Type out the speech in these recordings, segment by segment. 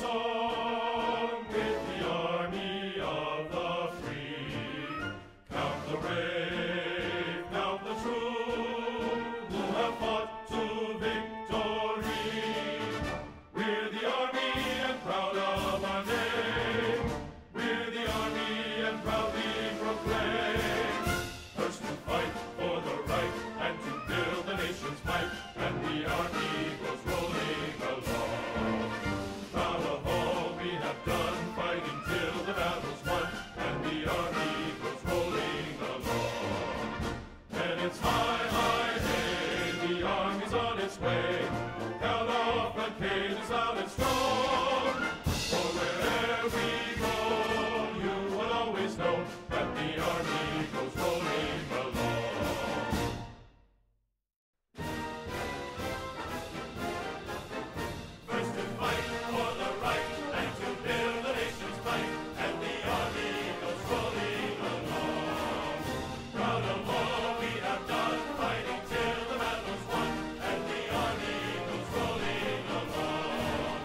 song with the army of the free. Count the brave, count the true, who have fought to victory. We're the army and proud of our name. We're the army and proudly proclaim. First to fight for the right and to build the nation's might, and the army goes rolling along. Proud of all we have done, fighting till the battle's won, and the army goes rolling along. And it's high, high, hey, the army's on its way. Count off the cages loud and strong. For wherever we go, you will always know that the army goes rolling along. First to fight for the right and to build the nation's might, and the army goes rolling along. Proud of all we have done, fighting till the battle's won, and the army goes rolling along.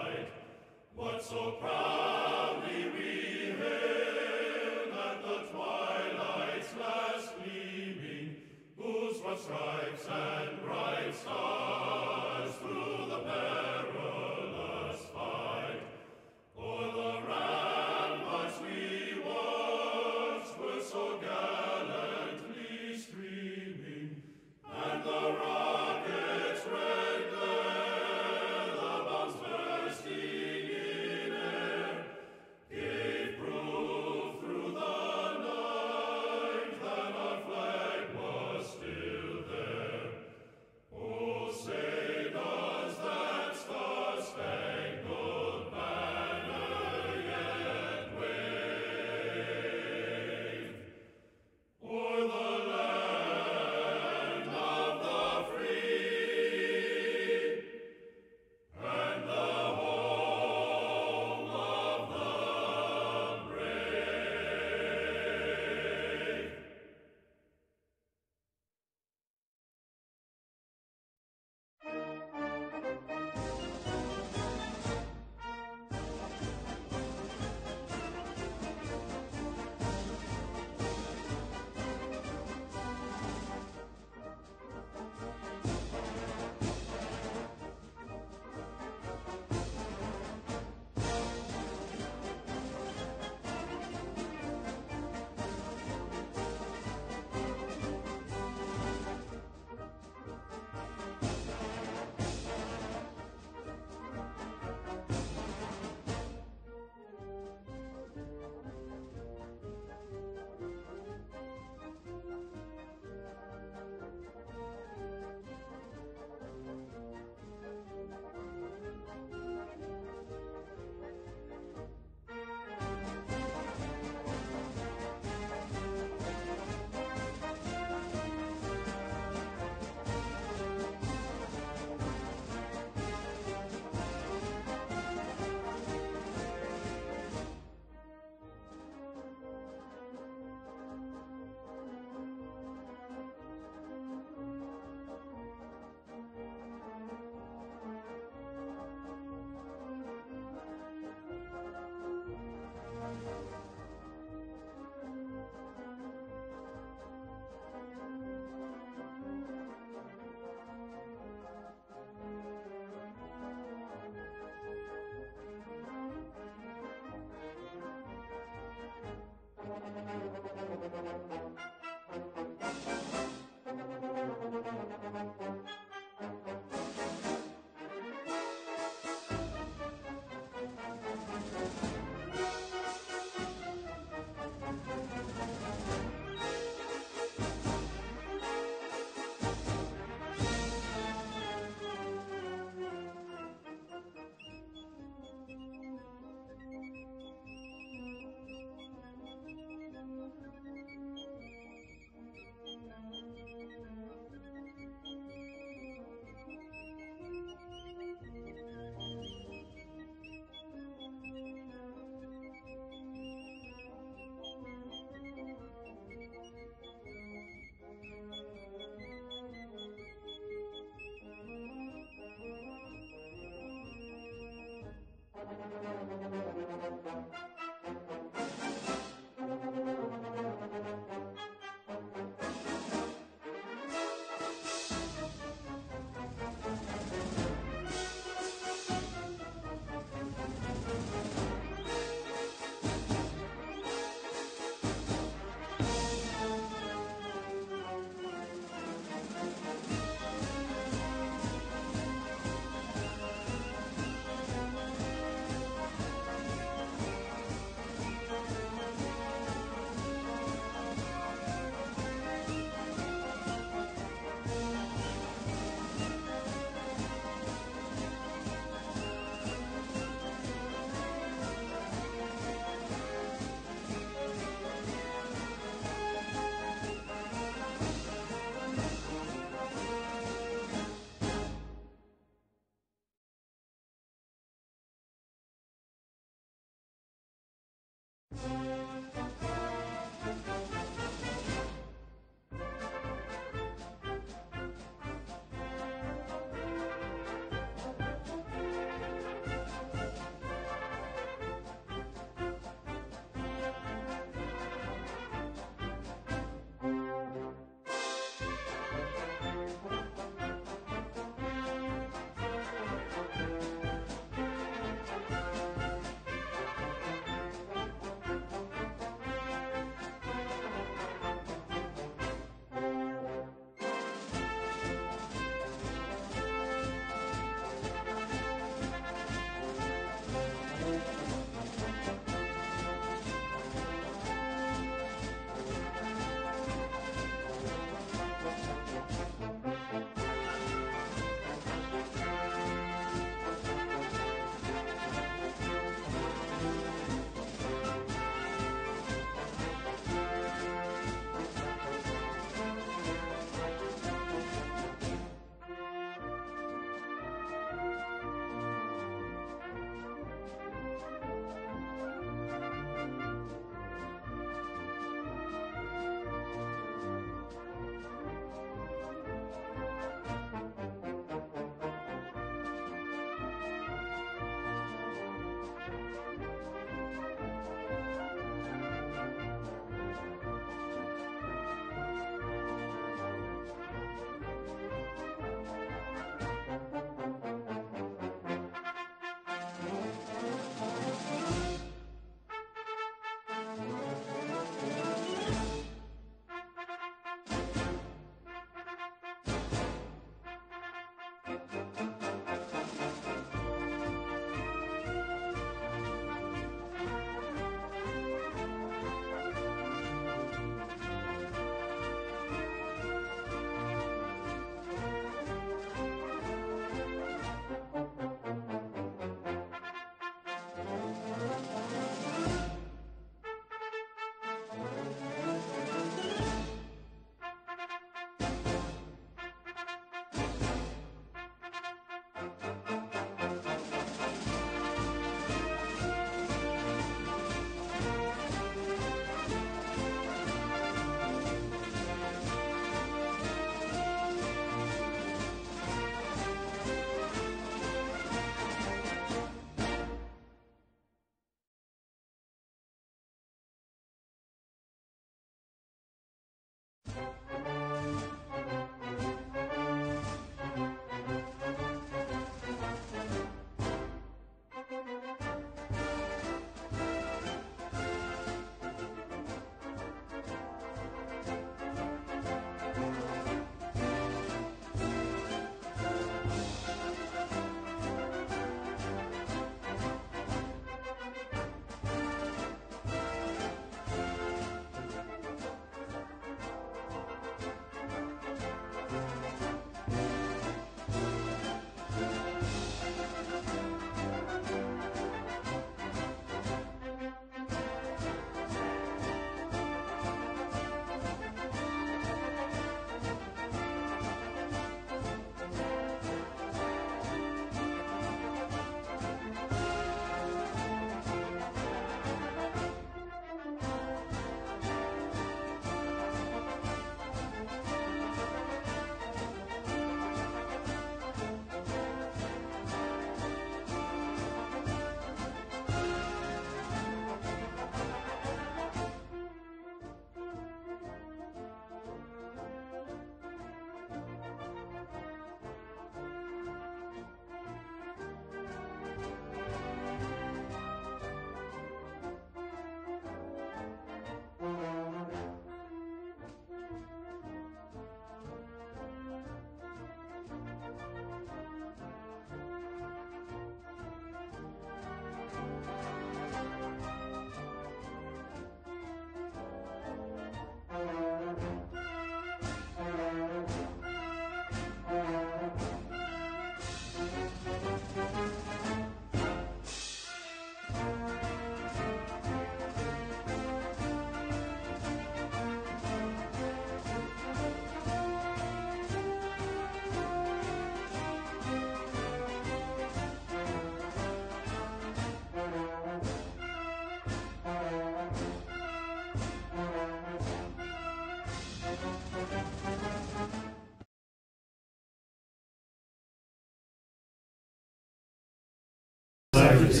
You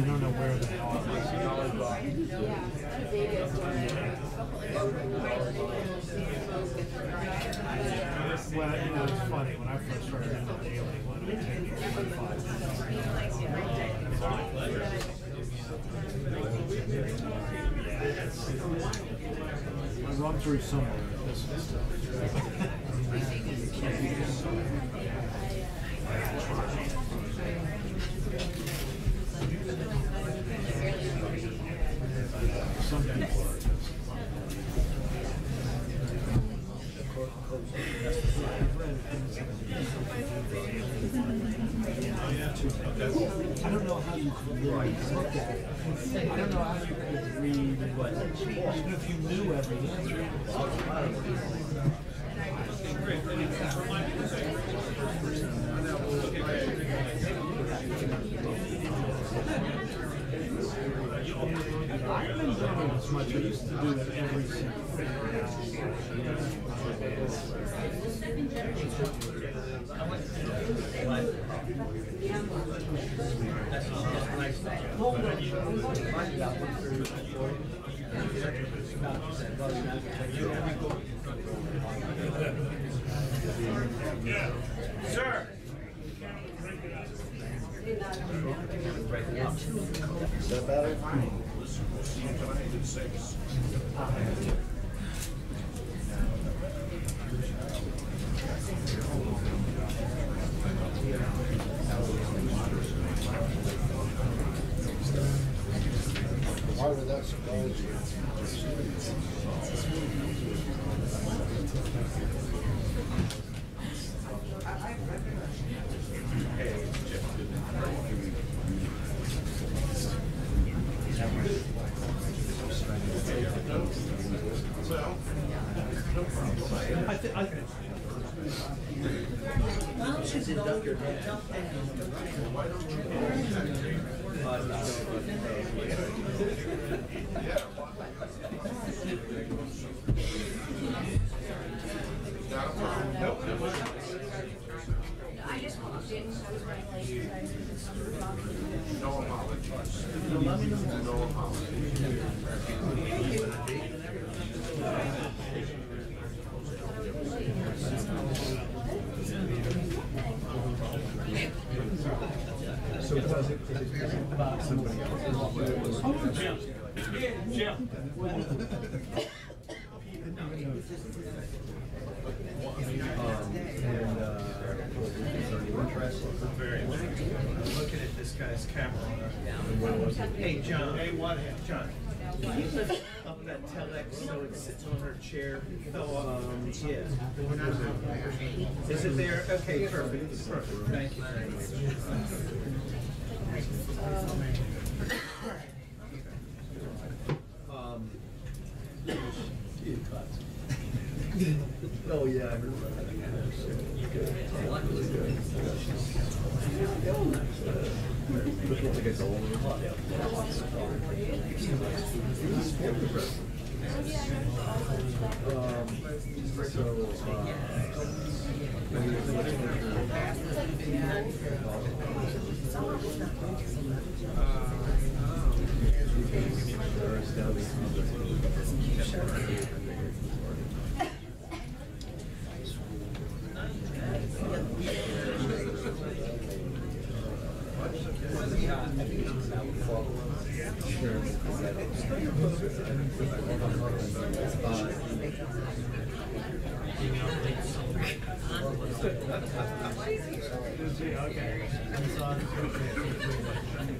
don't know where they are. Well, you know, it's funny. When I first started doing the daily one, it would take me 45 minutes. I run through somewhere. This stuff. Some people are just I don't know how you could really look at it. I don't know how you could read, even if you knew every answer. I've been doing it as much. I used to do it every single thing. Yeah. Sir. Is that better? Why would that surprise you? I just walked in, so I was running late. No apologies. No apologies. So does it about somebody else? Jim. Jim. Very looking at this guy's camera. Hey, John. Hey, what? John. Can you lift up that telex so it sits on her chair? Yeah. Is it there? Okay, perfect. Perfect. Thank you. Oh yeah, I remember that.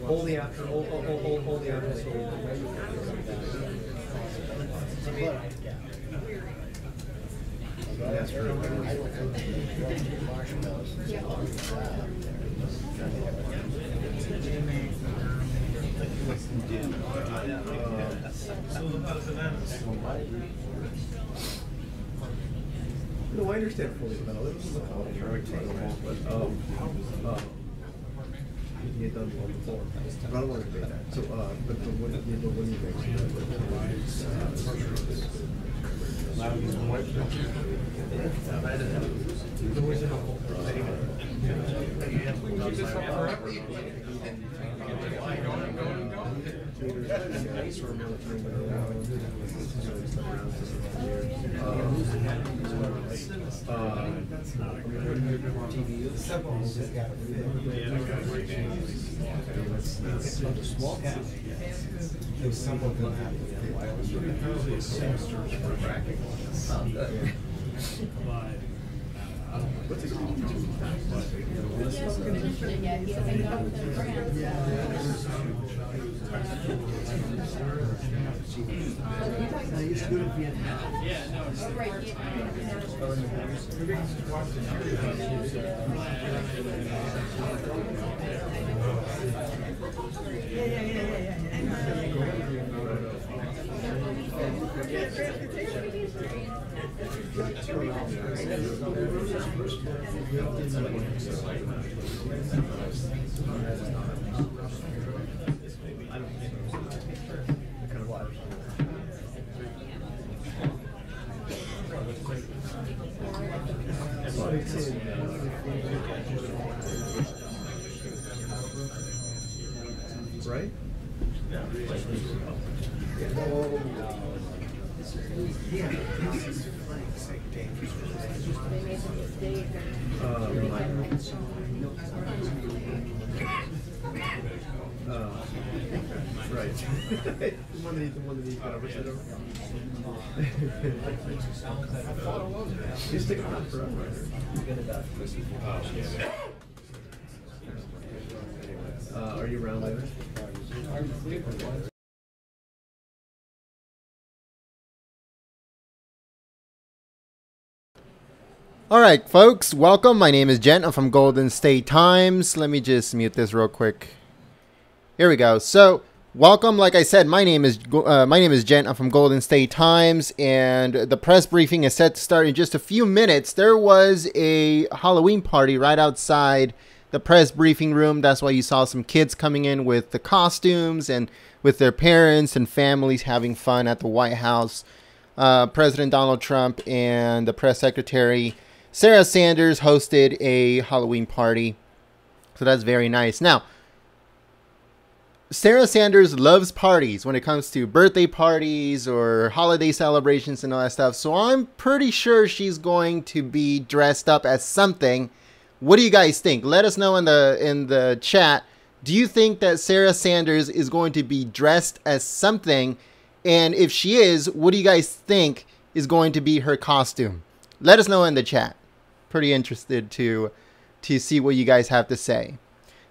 Only after, only after. That's true. No, I understand fully, but this is a culture. he had done one before. But I don't want to debate that. So, but what do you think? Small cap. There's someone going to have Right? Yeah, this is like dangerous. Right. one of these You stick around forever. Are you around later? All right, folks, welcome. My name is Jen. I'm from Golden State Times. Let me just mute this real quick. Here we go. So, welcome. Like I said, my name is Jen. I'm from Golden State Times, and the press briefing is set to start in just a few minutes. There was a Halloween party right outside the press briefing room. That's why you saw some kids coming in with the costumes and with their parents and families having fun at the White House. President Donald Trump and the press secretary Sarah Sanders hosted a Halloween party. So that's very nice. Now, Sarah Sanders loves parties when it comes to birthday parties or holiday celebrations and all that stuff. So I'm pretty sure she's going to be dressed up as something. What do you guys think? Let us know in the chat. Do you think that Sarah Sanders is going to be dressed as something? And if she is, what do you guys think is going to be her costume? Let us know in the chat. Pretty interested to see what you guys have to say.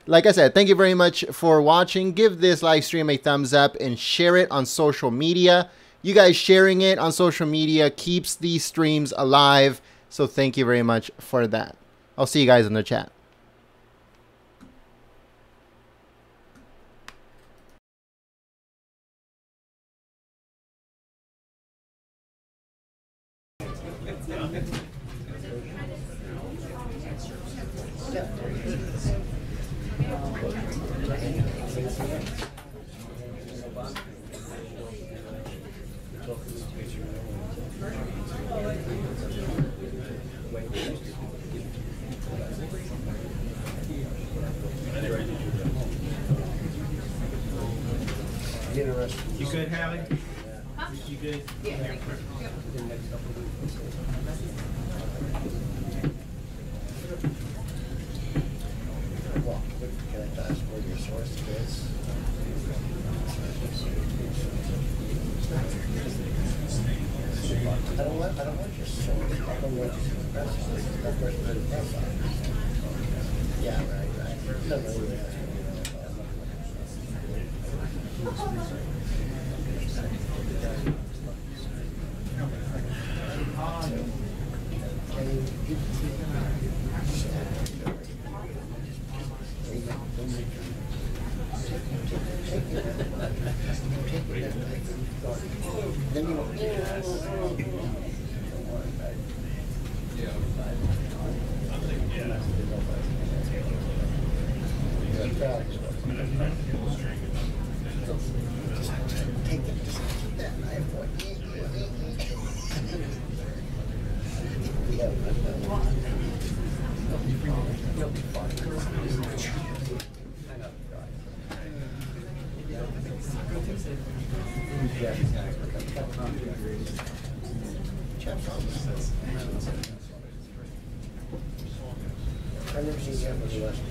Like I said, thank you very much for watching. Give this live stream a thumbs up and share it on social media. You guys sharing it on social media keeps these streams alive. So thank you very much for that. I'll see you guys in the chat. You good, Hallie? You good? Yeah, thank you. I don't want your source. I don't want that person profile. Yeah, right. No, no, then you want to Take it. Just keep that knife point. You'll be fine. I've never seen him with the West.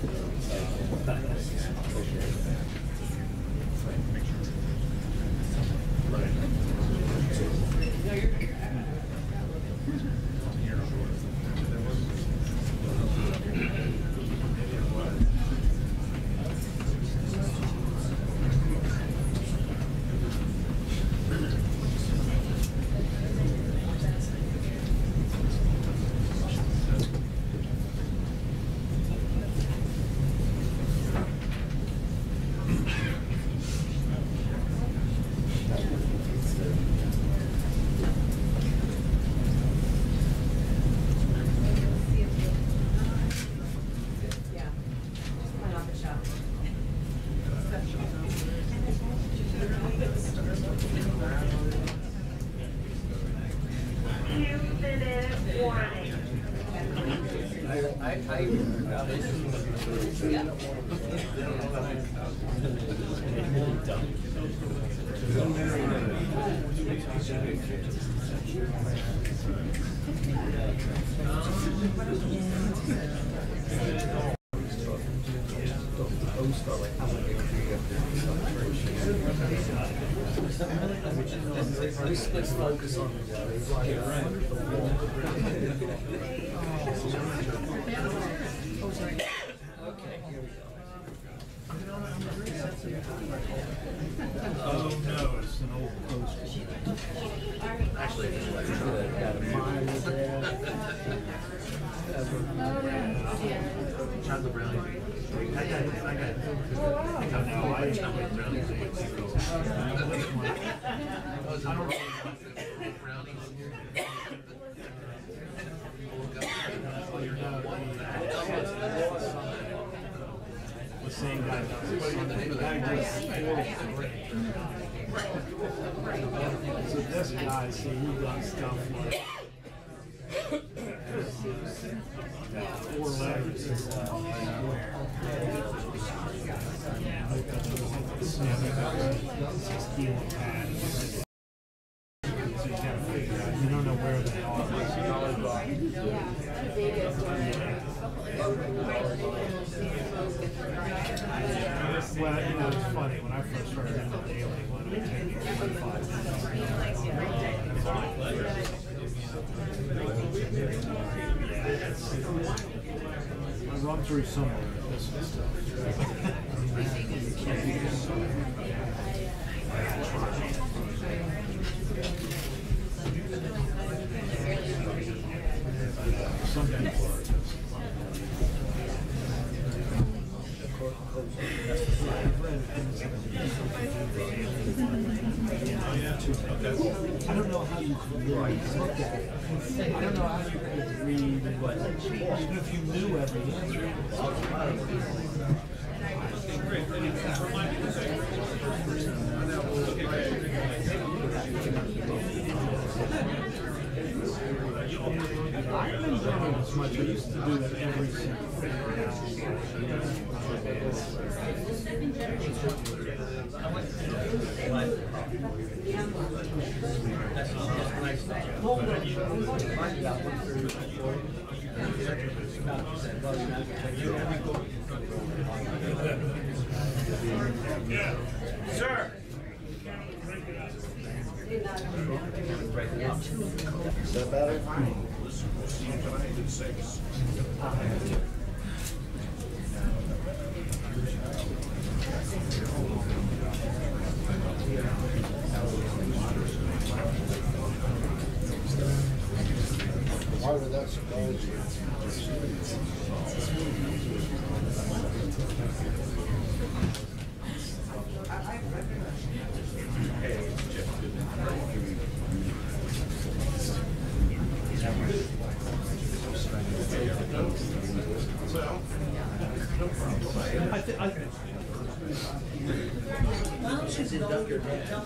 Let's focus on okay, here we go. Oh no, it's an old poster. Actually, got a mine there. Chocolate brownie. I got The same guy does it. The guy does so this guy, see, he does stuff like 4 letters and stuff. So you gotta figure out, you don't know where they are. Well, you know, it's funny, when I first started in the daily one, it would take me 45 minutes. I run through some of this stuff. Some people are just... I don't know how you could really look at it. I don't know how you could read what, even if you knew every answer. I haven't done it as much. I used to do it every single Sir! Is that better? Why would that surprise you? induct your dad.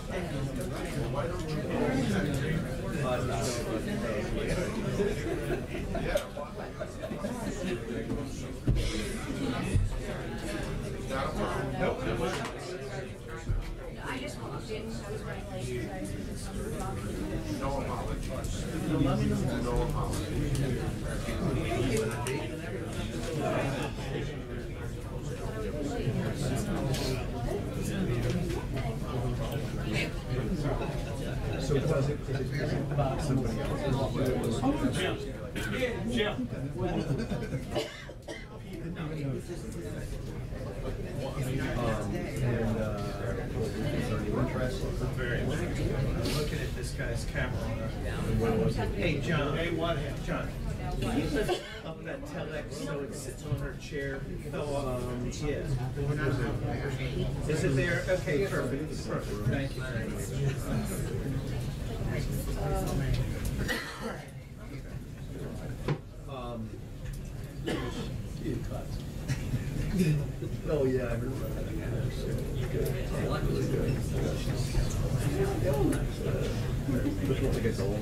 I just walked in, I was running late. No apologies. No apologies. So was it about somebody else? Jim. I'm looking at this guy's camera. Hey, John. Hey, what? John. Can you lift up that telex so it sits on her chair? So, yeah. Is it there? Okay, perfect. Perfect. Thank you very much. Oh yeah, I remember that. Which looks like it's all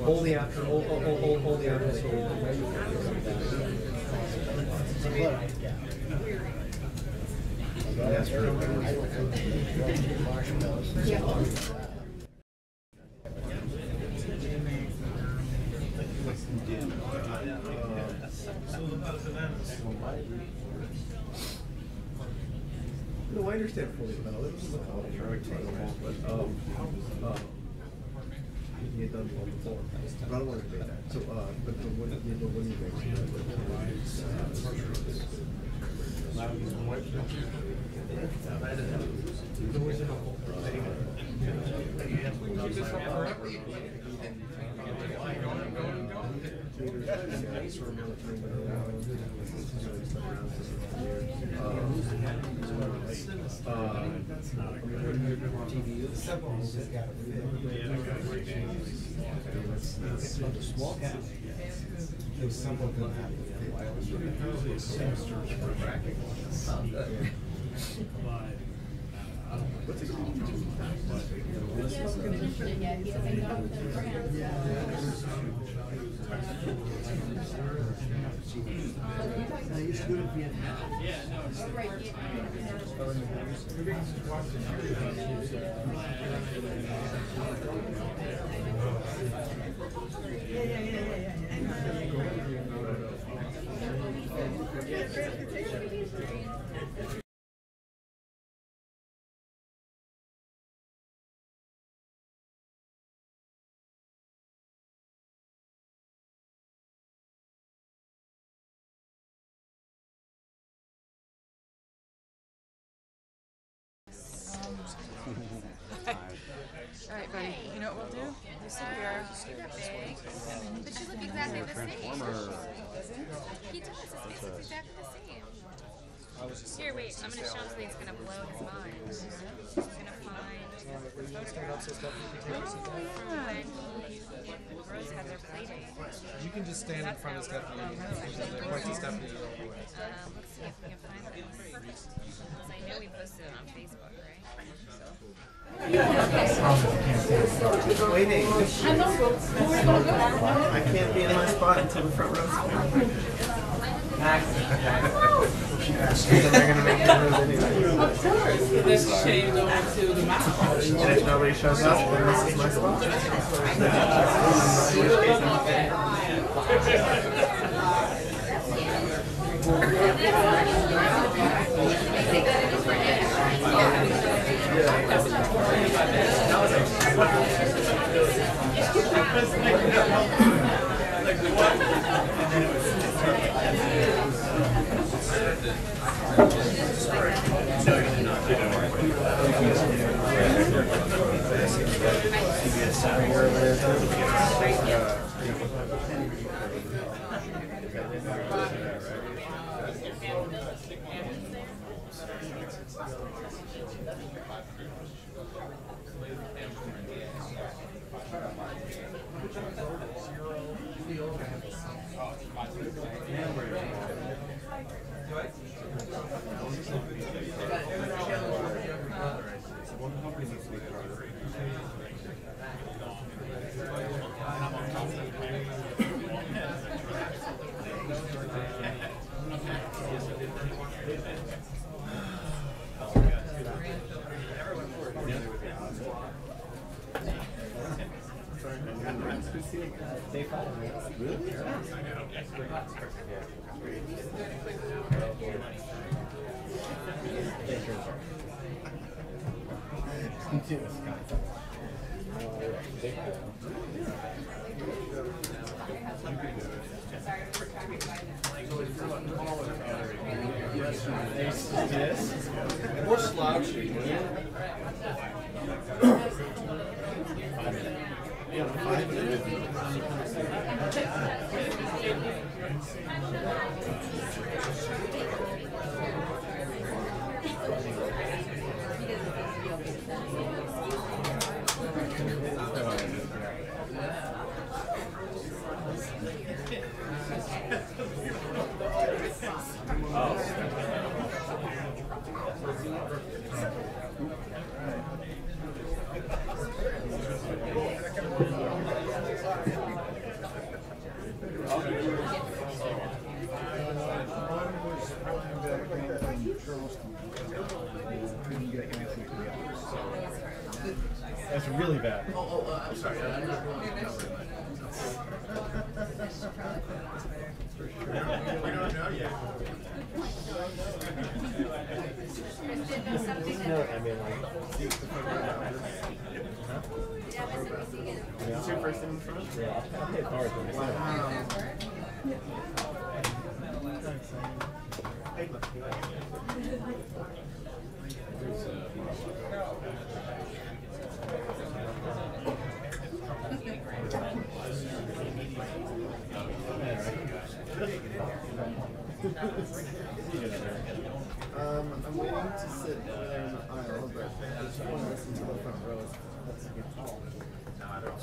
Only after, only after. That's true. No, I understand fully, but it doesn't look all but he had done one before. But I don't want to debate that. So, but what do you All right, buddy. You know what we'll do? You sit here. But you look exactly the same. He does. His face looks exactly the same. Here, wait. I'm going to show him something that's going to blow his mind. He's going to find... Rose had their play date. You can just stand in front of Stephanie and point to Stephanie. Let's see if we can find this. Because I know we posted it on Facebook, right? Waiting. I can't be in my spot until the front row. They're gonna make the move anyway. This change over to the mouth. And if nobody shows up, then this is my spot. Yeah. More slouchy. That's really bad. I'm sorry. I don't know. We don't know yet. Is your first in front? Yeah, I'll hit hard when I'm waiting to sit there in the aisle, but I just want to listen to the front row. That's a good call. No, I don't.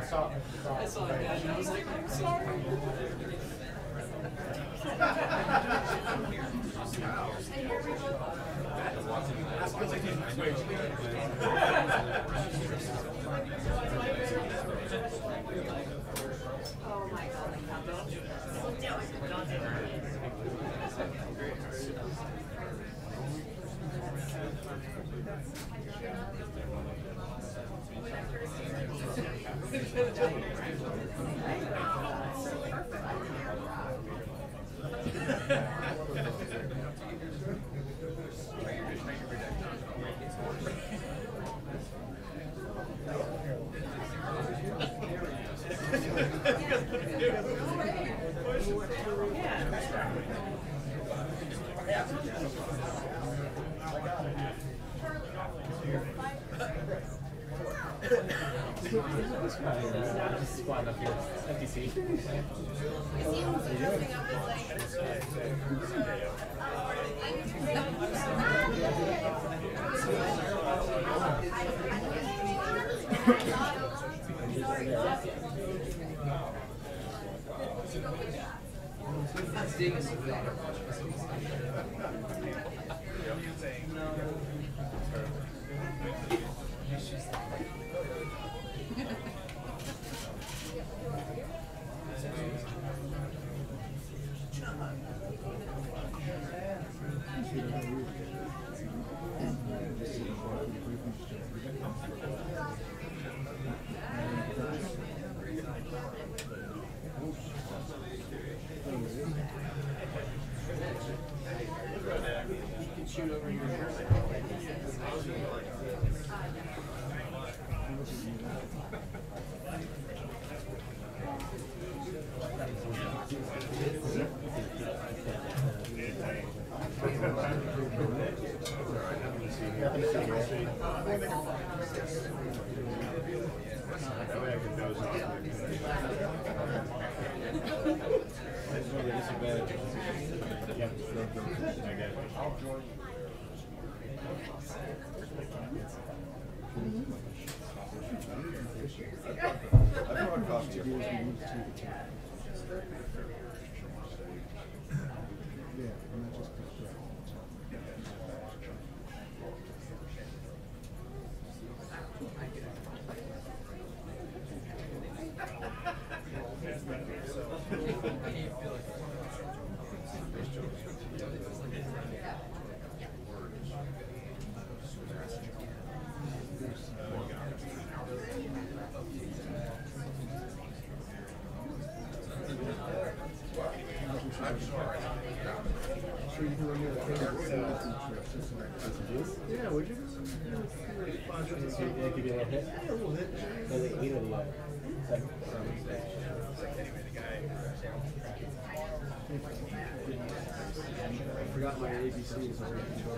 I saw it, and I was like, I'm sorry. Oh my God. Don't do it. Don't do it. This guy here, just squatting up here. Empty seat. Yeah, would you? Give you a little hit. Yeah, a little hit. I forgot my ABCs already. So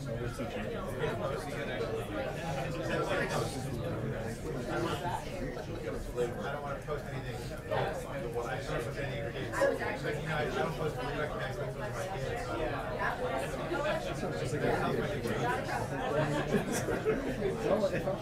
I was teaching it. I don't want to post anything. What I don't post any kids. I don't post any recognized pictures of my kids. Just like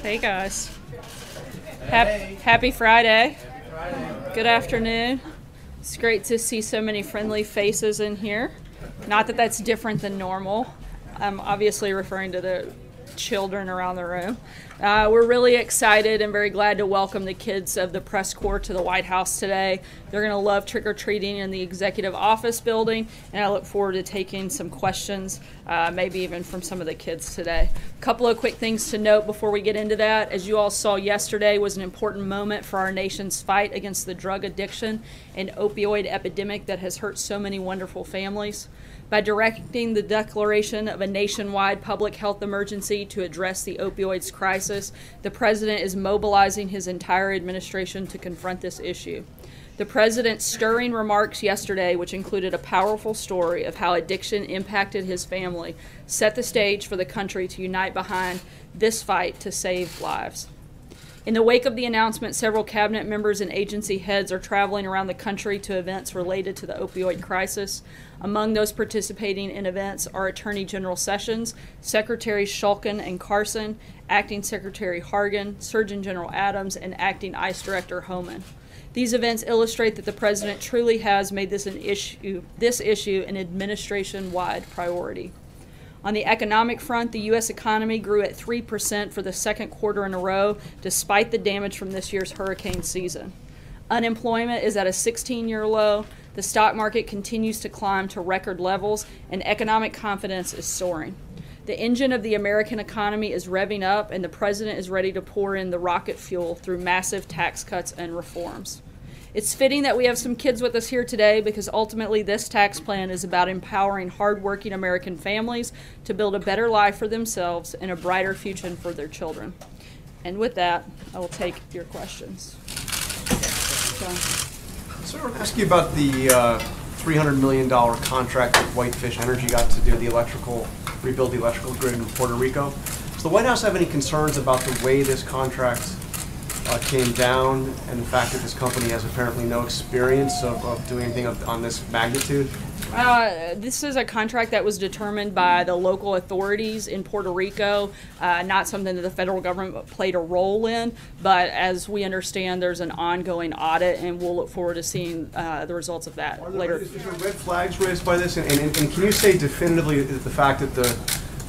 Hey guys. Happy Friday. Good afternoon. It's great to see so many friendly faces in here. Not that that's different than normal. I'm obviously referring to the children around the room. We're really excited and very glad to welcome the kids of the press corps to the White House today. They're going to love trick-or-treating in the executive office building, and I look forward to taking some questions, maybe even from some of the kids today. A couple of quick things to note before we get into that. As you all saw yesterday, was an important moment for our nation's fight against the drug addiction and opioid epidemic that has hurt so many wonderful families. By directing the declaration of a nationwide public health emergency to address the opioids crisis, the President is mobilizing his entire administration to confront this issue. The President's stirring remarks yesterday, which included a powerful story of how addiction impacted his family, set the stage for the country to unite behind this fight to save lives. In the wake of the announcement, several cabinet members and agency heads are traveling around the country to events related to the opioid crisis. Among those participating in events are Attorney General Sessions, Secretaries Shulkin and Carson, Acting Secretary Hargan, Surgeon General Adams, and Acting ICE Director Homan. These events illustrate that the President truly has made this issue an administration-wide priority. On the economic front, the U.S. economy grew at 3% for the second quarter in a row, despite the damage from this year's hurricane season. Unemployment is at a 16-year low, the stock market continues to climb to record levels, and economic confidence is soaring. The engine of the American economy is revving up, and the President is ready to pour in the rocket fuel through massive tax cuts and reforms. It's fitting that we have some kids with us here today because ultimately this tax plan is about empowering hardworking American families to build a better life for themselves and a brighter future for their children. And with that, I will take your questions. John. So I want to ask you about the $300 million contract that Whitefish Energy got to do rebuild the electrical grid in Puerto Rico. Does the White House have any concerns about the way this contract came down and the fact that this company has apparently no experience of doing anything on this magnitude? This is a contract that was determined by the local authorities in Puerto Rico, not something that the federal government played a role in, but as we understand, there's an ongoing audit, and we'll look forward to seeing the results of that later. Is there red flags raised by this? And can you say definitively that the fact that the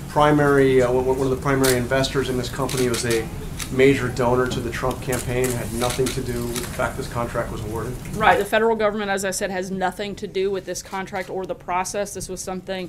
primary, one of the primary investors in this company was a major donor to the Trump campaign had nothing to do with the fact this contract was awarded? Right. The federal government, as I said, has nothing to do with this contract or the process. This was something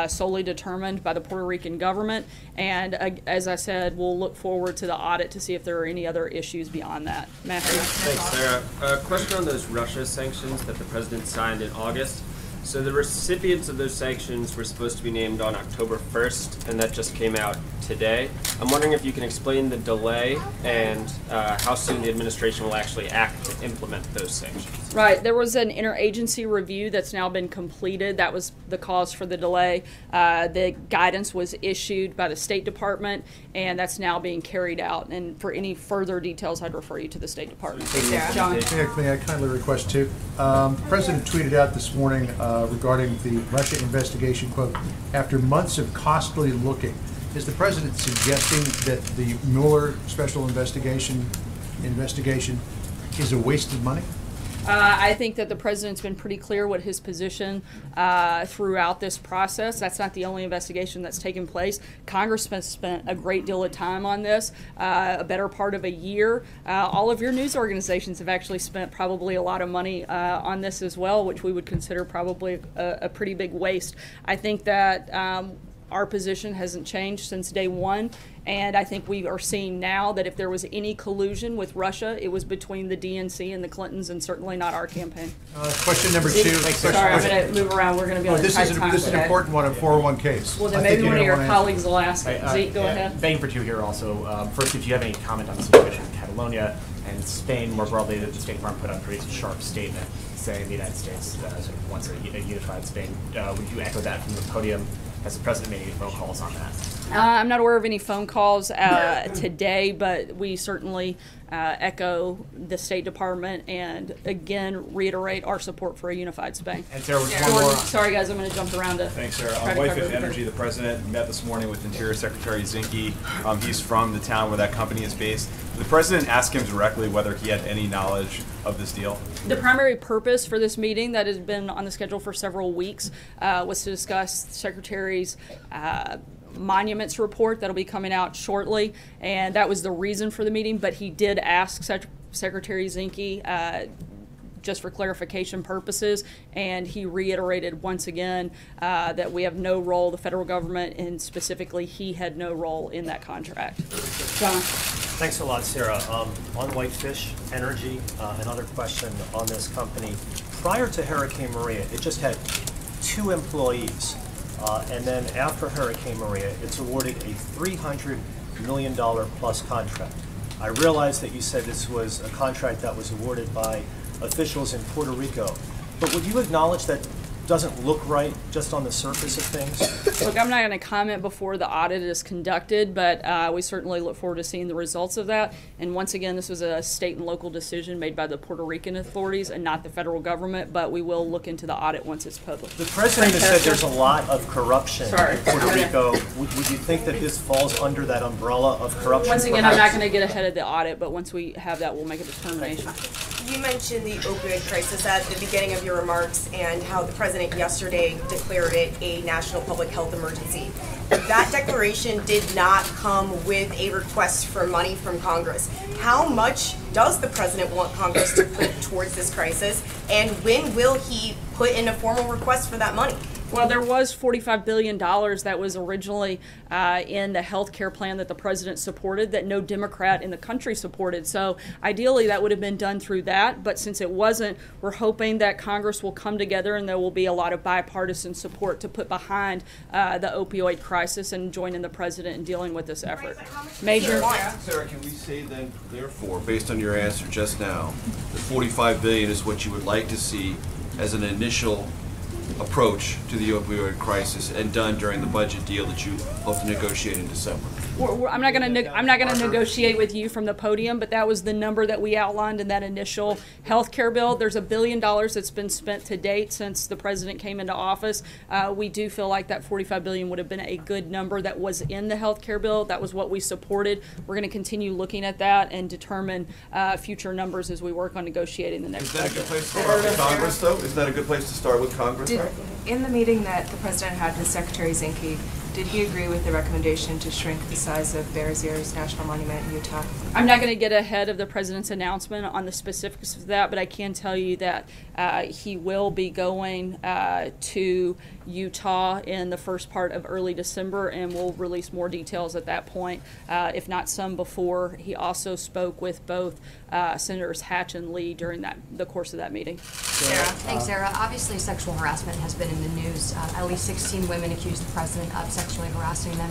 solely determined by the Puerto Rican government. And as I said, we'll look forward to the audit to see if there are any other issues beyond that. Matthew. Thanks, Sarah. A question on those Russia sanctions that the president signed in August. So the recipients of those sanctions were supposed to be named on October 1st, and that just came out today. I'm wondering if you can explain the delay and how soon the administration will actually act to implement those sanctions. Right. There was an interagency review that's now been completed. That was the cause for the delay. The guidance was issued by the State Department, and that's now being carried out. And for any further details, I'd refer you to the State Department. John. May I kindly request two? The President tweeted out this morning regarding the Russia investigation, quote, after months of costly looking. Is the President suggesting that the Mueller special investigation is a waste of money? I think that the President's been pretty clear what his position throughout this process. That's not the only investigation that's taken place. Congress has spent a great deal of time on this, a better part of a year. All of your news organizations have actually spent probably a lot of money on this as well, which we would consider probably a pretty big waste. I think that our position hasn't changed since day one, and I think we are seeing now that if there was any collusion with Russia, it was between the DNC and the Clintons, and certainly not our campaign. Question number two. Sorry, I'm going to move around. We're going to be on this is an important one on 401ks. Well, then maybe one of your colleagues will ask it. Zeke, go ahead. Begging for two here also. First, if you have any comment on the situation in Catalonia and Spain more broadly, the State Department put out a pretty sharp statement saying the United States sort of wants a unified Spain. Would you echo that from the podium? Has the President made any phone calls on that? I'm not aware of any phone calls today, but we certainly echo the State Department and again reiterate our support for a unified Spain. And Sarah, one more. Sorry guys, I'm going to jump around to. Thanks, Sarah. On Whitefish Energy, the President met this morning with Interior Secretary Zinke. He's from the town where that company is based. The President asked him directly whether he had any knowledge of this deal. The primary purpose for this meeting that has been on the schedule for several weeks was to discuss the Secretary's monuments report that'll be coming out shortly, and that was the reason for the meeting. But he did ask Secretary Zinke just for clarification purposes, and he reiterated once again that we have no role, the federal government, and specifically he had no role in that contract. John. Thanks a lot, Sarah. On Whitefish Energy, another question on this company. Prior to Hurricane Maria, it just had 2 employees. And then after Hurricane Maria, it's awarded a $300 million plus contract. I realize that you said this was a contract that was awarded by officials in Puerto Rico, but would you acknowledge that doesn't look right just on the surface of things? Look, I'm not going to comment before the audit is conducted, but we certainly look forward to seeing the results of that. And once again, this was a state and local decision made by the Puerto Rican authorities and not the federal government, but we will look into the audit once it's published. The president has said there's a lot of corruption in Puerto Rico. Would you think that this falls under that umbrella of corruption? Once again, I'm not going to get ahead of the audit, but once we have that, we'll make a determination. You mentioned the opioid crisis at the beginning of your remarks and how the president yesterday declared it a national public health emergency. That declaration did not come with a request for money from Congress. How much does the president want Congress to put towards this crisis, and when will he put in a formal request for that money? Well, there was $45 billion that was originally in the health care plan that the president supported that no Democrat in the country supported. So ideally that would have been done through that, but since it wasn't, we're hoping that Congress will come together and there will be a lot of bipartisan support to put behind the opioid crisis and joining the president in dealing with this effort. Major. Sarah, can we say then, therefore, based on your answer just now, that $45 billion is what you would like to see as an initial approach to the opioid crisis and done during the budget deal that you hope to negotiate in December? I'm not going to negotiate with you from the podium, but that was the number that we outlined in that initial health care bill. There's $1 billion that's been spent to date since the president came into office. We do feel like that $45 billion would have been a good number that was in the health care bill. That was what we supported. We're going to continue looking at that and determine future numbers as we work on negotiating the next budget. Is that a good place to start with Congress, though? Is that a good place to start with Congress? In the meeting that the president had with Secretary Zinke, did he agree with the recommendation to shrink the size of Bears Ears National Monument in Utah? I'm not going to get ahead of the president's announcement on the specifics of that, but I can tell you that he will be going to Utah in the first part of early December, and we'll release more details at that point, if not some before. He also spoke with both Senators Hatch and Lee during the course of that meeting. Sarah. Thanks, Sarah. Obviously, sexual harassment has been in the news. At least 16 women accused the president of sexually harassing them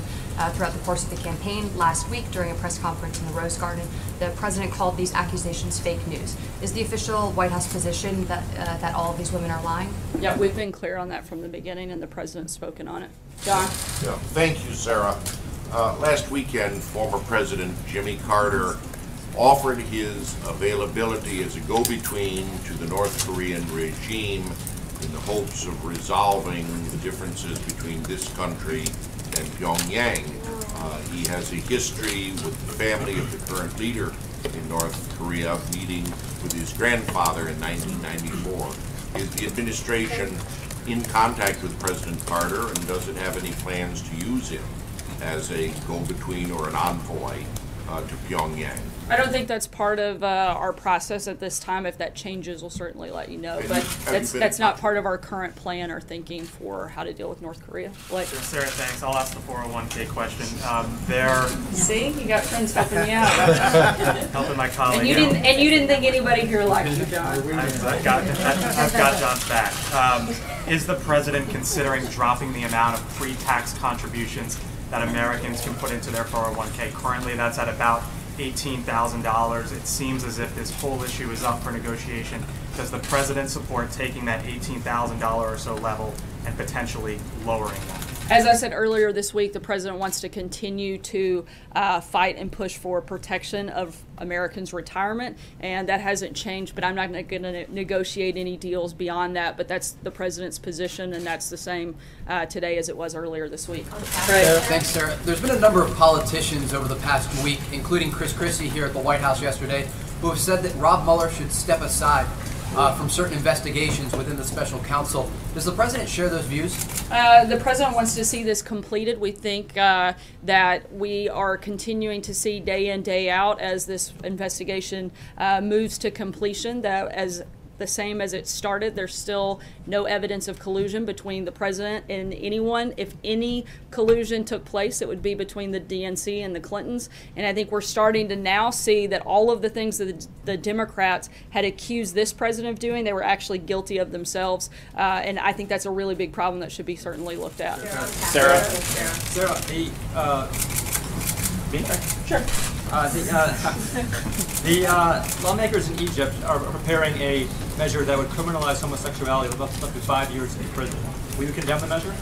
throughout the course of the campaign. Last week, during a press conference in the Rose Garden, the president called these accusations fake news. Is the official White House position that all of these women are lying? Yeah, we've been clear on that from the beginning, and the president's spoken on it. John? Yeah, thank you, Sarah. Last weekend, former President Jimmy Carter offered his availability as a go-between to the North Korean regime in the hopes of resolving the differences between this country and Pyongyang. He has a history with the family of the current leader in North Korea, meeting with his grandfather in 1994. Is the administration in contact with President Carter, and does it have any plans to use him as a go-between or an envoy to Pyongyang? I don't think that's part of our process at this time. If that changes, we'll certainly let you know. But that's not part of our current plan or thinking for how to deal with North Korea. Sarah, thanks. I'll ask the 401k question. See, you got friends helping me out. Helping my colleague. And you didn't think anybody here liked you, John. I've got John's back. Is the president considering dropping the amount of pre-tax contributions that Americans can put into their 401k? Currently, that's at about $18,000. It seems as if this whole issue is up for negotiation. Does the president support taking that $18,000 or so level and potentially lowering that? As I said earlier this week, the president wants to continue to fight and push for protection of Americans' retirement, and that hasn't changed, but I'm not going to negotiate any deals beyond that, but that's the president's position, and that's the same today as it was earlier this week. Thanks, Sarah. There's been a number of politicians over the past week, including Chris Christie here at the White House yesterday, who have said that Rob Mueller should step aside from certain investigations within the special counsel. Does the president share those views? The president wants to see this completed. We think that we are continuing to see day in, day out as this investigation moves to completion, that as the same as it started, there's still no evidence of collusion between the president and anyone. If any collusion took place, it would be between the DNC and the Clintons. And I think we're starting to now see that all of the things that the Democrats had accused this president of doing, they were actually guilty of themselves. And I think that's a really big problem that should be certainly looked at. Sarah, Sure. The lawmakers in Egypt are preparing a measure that would criminalize homosexuality up to 5 years in prison. Will you condemn the measure?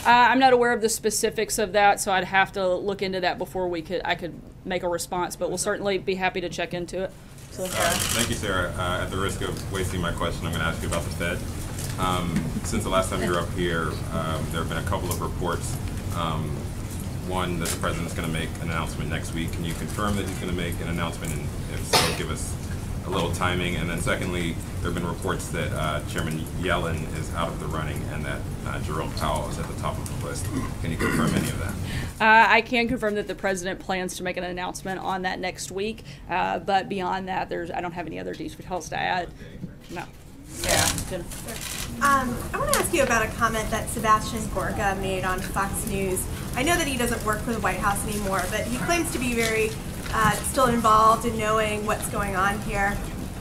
I'm not aware of the specifics of that, so I'd have to look into that before I could make a response, but we'll certainly be happy to check into it. So. Thank you, Sarah. At the risk of wasting my question, I'm going to ask you about the Fed. Since the last time you were up here, there have been a couple of reports. One, that the president's going to make an announcement next week. Can you confirm that he's going to make an announcement, and if so, give us a little timing? And then secondly, there have been reports that Chairman Yellen is out of the running and that Jerome Powell is at the top of the list. Can you confirm any of that? I can confirm that the president plans to make an announcement on that next week, but beyond that, I don't have any other details to add. No. Yeah. I want to ask you about a comment that Sebastian Gorka made on Fox News. I know that he doesn't work for the White House anymore, but he claims to be very still involved in knowing what's going on here.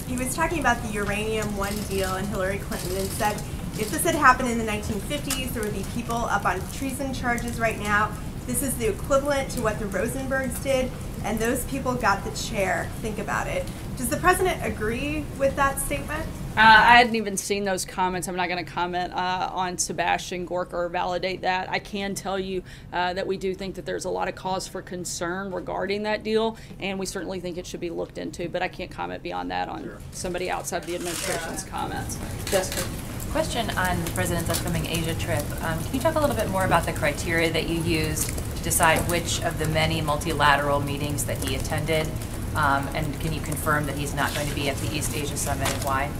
He was talking about the Uranium One deal and Hillary Clinton and said if this had happened in the 1950s, there would be people up on treason charges right now. This is the equivalent to what the Rosenbergs did, and those people got the chair. Think about it. Does the president agree with that statement? I hadn't even seen those comments. I'm not going to comment on Sebastian Gorka or validate that. I can tell you that we do think that there's a lot of cause for concern regarding that deal, and we certainly think it should be looked into, but I can't comment beyond that on somebody outside the administration's comments. Jessica. Question on the president's upcoming Asia trip. Can you talk a little bit more about the criteria that you used to decide which of the many multilateral meetings that he attended? And can you confirm that he's not going to be at the East Asia Summit and why?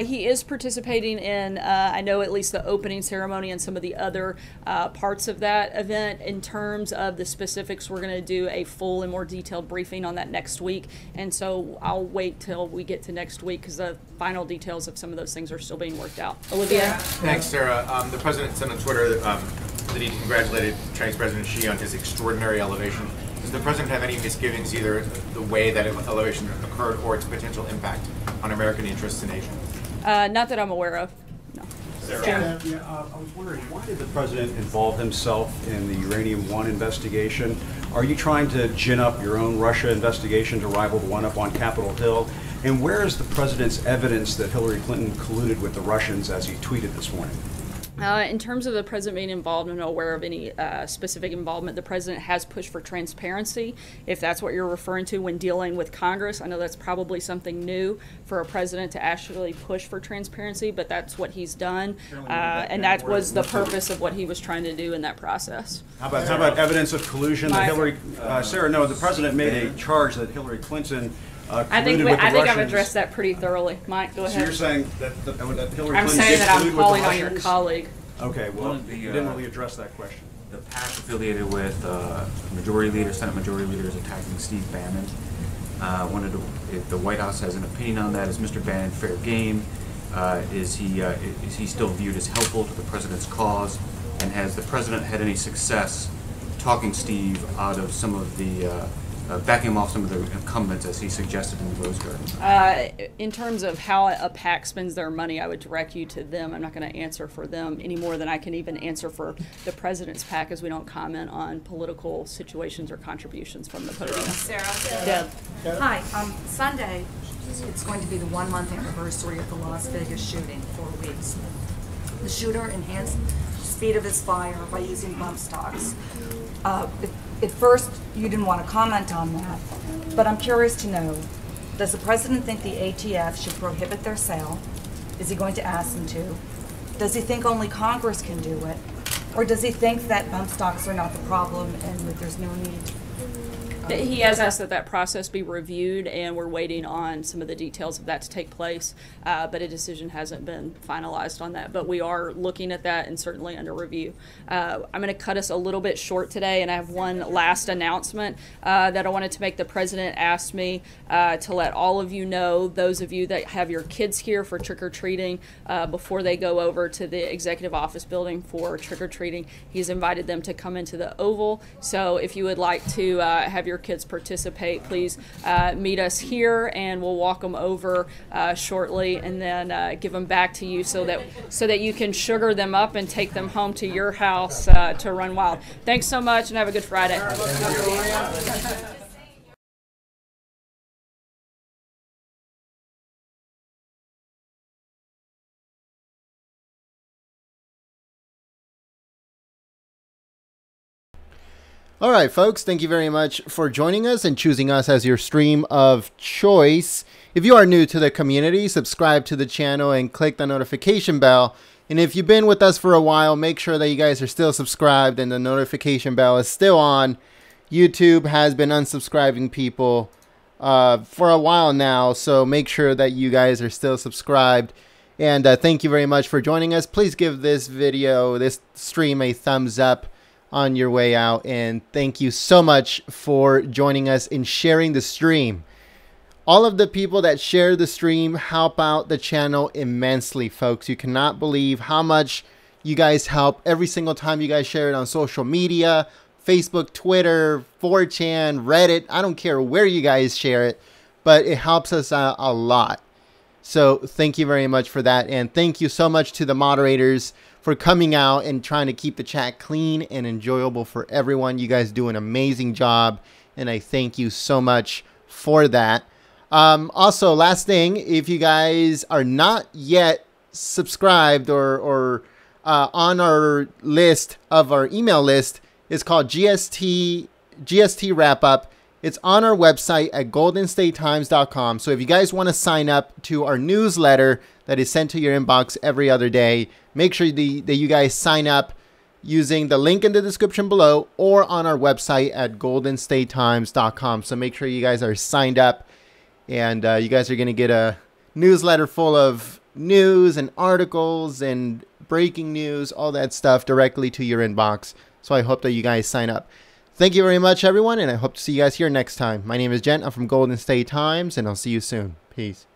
He is participating in, I know, at least the opening ceremony and some of the other parts of that event. In terms of the specifics, we're going to do a full and more detailed briefing on that next week. And so I'll wait till we get to next week because the final details of some of those things are still being worked out. Olivia? Thanks, Sarah. The president said on Twitter that he congratulated Chinese President Xi on his extraordinary elevation. Does the president have any misgivings either the way that elevation occurred or its potential impact on American interests in Asia? Not that I'm aware of. No. I was wondering, why did the president involve himself in the Uranium One investigation? Are you trying to gin up your own Russia investigation to rival the one up on Capitol Hill? And where is the president's evidence that Hillary Clinton colluded with the Russians, as he tweeted this morning? In terms of the president being involved, I'm not aware of any specific involvement. The president has pushed for transparency, if that's what you're referring to when dealing with Congress. I know that's probably something new for a president to actually push for transparency, but that's what he's done, and that was the purpose of what he was trying to do in that process. How about evidence of collusion that Hillary, Sarah, no, the president made a charge that Hillary Clinton I think I've addressed that pretty thoroughly. Mike, go ahead. So you're saying that Hillary Clinton I'm saying that I'm calling on your colleague. Okay, well, you didn't really address that question. The PAC affiliated with Majority Leader, Senate Majority Leader is attacking Steve Bannon. Wanted to, if the White House has an opinion on that, is Mr. Bannon fair game? Is he still viewed as helpful to the president's cause? And has the president had any success talking Steve out of some of the backing him off some of the incumbents, as he suggested in the Rose Garden? In terms of how a PAC spends their money, I would direct you to them. I'm not going to answer for them any more than I can even answer for the president's PAC, as we don't comment on political situations or contributions from the podium. Sarah. Deb. Hi. Sunday, it's going to be the 1 month anniversary of the Las Vegas shooting, 4 weeks. The shooter enhanced the speed of his fire by using bump stocks. At first, you didn't want to comment on that, but I'm curious to know, does the president think the ATF should prohibit their sale? Is he going to ask them to? Does he think only Congress can do it? Or does he think that bump stocks are not the problem and that there's no need? He has asked that process be reviewed, and we're waiting on some of the details of that to take place, but a decision hasn't been finalized on that. But we are looking at that and certainly under review. I'm going to cut us a little bit short today, and I have one last announcement that I wanted to make. The president asked me to let all of you know, those of you that have your kids here for trick-or-treating, before they go over to the executive office building for trick-or-treating, he's invited them to come into the Oval. So if you would like to have your kids participate, please meet us here, and we'll walk them over shortly, and then give them back to you so that you can sugar them up and take them home to your house to run wild. Thanks so much, and have a good Friday. All right, folks, thank you very much for joining us and choosing us as your stream of choice. If you are new to the community, subscribe to the channel and click the notification bell. And if you've been with us for a while, make sure that you guys are still subscribed and the notification bell is still on. YouTube has been unsubscribing people for a while now, so make sure that you guys are still subscribed. And thank you very much for joining us. Please give this video, this stream, a thumbs up on your way out, and thank you so much for joining us and sharing the stream. All of the people that share the stream help out the channel immensely, folks. You cannot believe how much you guys help every single time you guys share it on social media, Facebook, Twitter, 4chan, Reddit. I don't care where you guys share it, but it helps us out a lot. So thank you very much for that, and thank you so much to the moderators for coming out and trying to keep the chat clean and enjoyable for everyone. You guys do an amazing job, and I thank you so much for that. Also, last thing, if you guys are not yet subscribed or on our list of our email list, it's called GST Wrap Up. It's on our website at goldenstatetimes.com. So if you guys want to sign up to our newsletter that is sent to your inbox every other day, make sure that you guys sign up using the link in the description below or on our website at goldenstatetimes.com. So make sure you guys are signed up, and you guys are going to get a newsletter full of news and articles and breaking news, all that stuff directly to your inbox. So I hope that you guys sign up. Thank you very much, everyone, and I hope to see you guys here next time. My name is Jen. I'm from Golden State Times, and I'll see you soon. Peace.